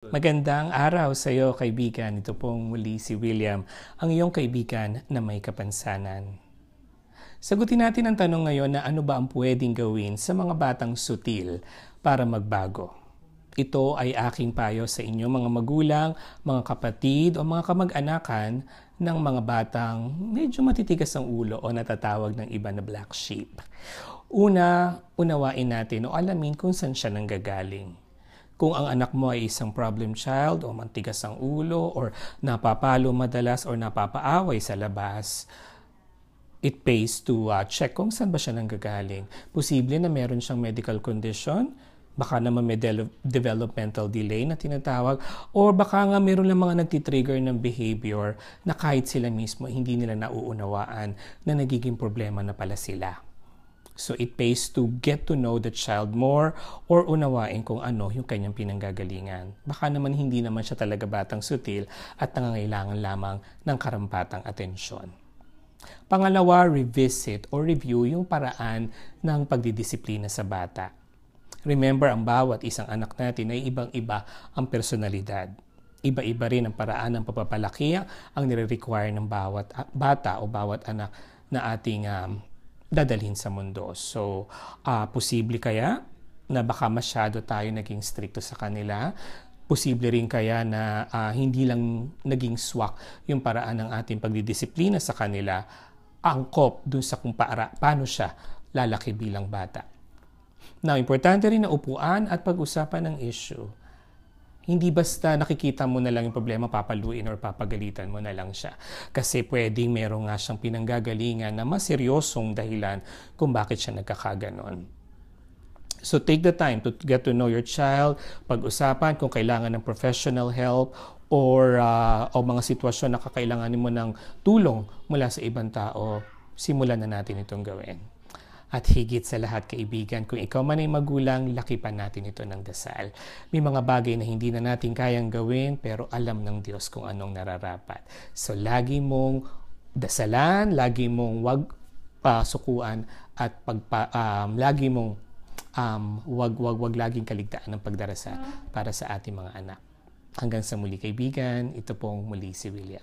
Magandang araw sa iyo, kaibigan. Ito pong muli si William, ang iyong kaibigan na may kapansanan. Sagutin natin ang tanong ngayon na ano ba ang pwedeng gawin sa mga batang sutil para magbago. Ito ay aking payo sa inyo mga magulang, mga kapatid o mga kamag-anakan ng mga batang medyo matitigas ang ulo o natatawag ng iba na black sheep. Una, unawain natin o alamin kung saan siya nanggagaling. Kung ang anak mo ay isang problem child o mantigas ang ulo or napapalo madalas or napapaaway sa labas, it pays to check kung saan ba siya nanggagaling. Posible na meron siyang medical condition, baka naman may developmental delay na tinatawag, or baka nga meron lang mga nagtitrigger ng behavior na kahit sila mismo hindi nila nauunawaan na nagiging problema na pala sila. So it pays to get to know the child more or unawain kung ano yung kanyang pinanggagalingan. Baka naman hindi naman siya talaga batang sutil at nangangailangan lamang ng karampatang atensyon. Pangalawa, revisit or review yung paraan ng pagdidisiplina sa bata. Remember, ang bawat isang anak natin ay ibang-iba ang personalidad. Iba-iba rin ang paraan ng pagpapalaki ang nire-require ng bawat bata o bawat anak na ating dadalhin sa mundo. So, posible kaya na baka masyado tayo naging stricto sa kanila. Posible rin kaya na hindi lang naging swak yung paraan ng ating pagdidisiplina sa kanila, angkop dun sa kung paano siya lalaki bilang bata. Now, importante rin na upuan at pag-usapan ng issue. Hindi basta nakikita mo na lang yung problema, papaluin or papagalitan mo na lang siya. Kasi pwedeng meron nga siyang pinanggagalingan na mas seryosong dahilan kung bakit siya nagkakaganon. So take the time to get to know your child, pag-usapan kung kailangan ng professional help or mga sitwasyon na kakailanganin mo ng tulong mula sa ibang tao, simulan na natin itong gawin. At higit sa lahat, kaibigan, kung ikaw man ay magulang, lakipan natin ito ng dasal. May mga bagay na hindi na natin kayang gawin, pero alam ng Diyos kung anong nararapat. So, lagi mong dasalan, lagi mong wag sukuan, at lagi mong wag laging kaligtaan ng pagdarasal para sa ating mga anak. Hanggang sa muli, kaibigan, ito pong muli si William.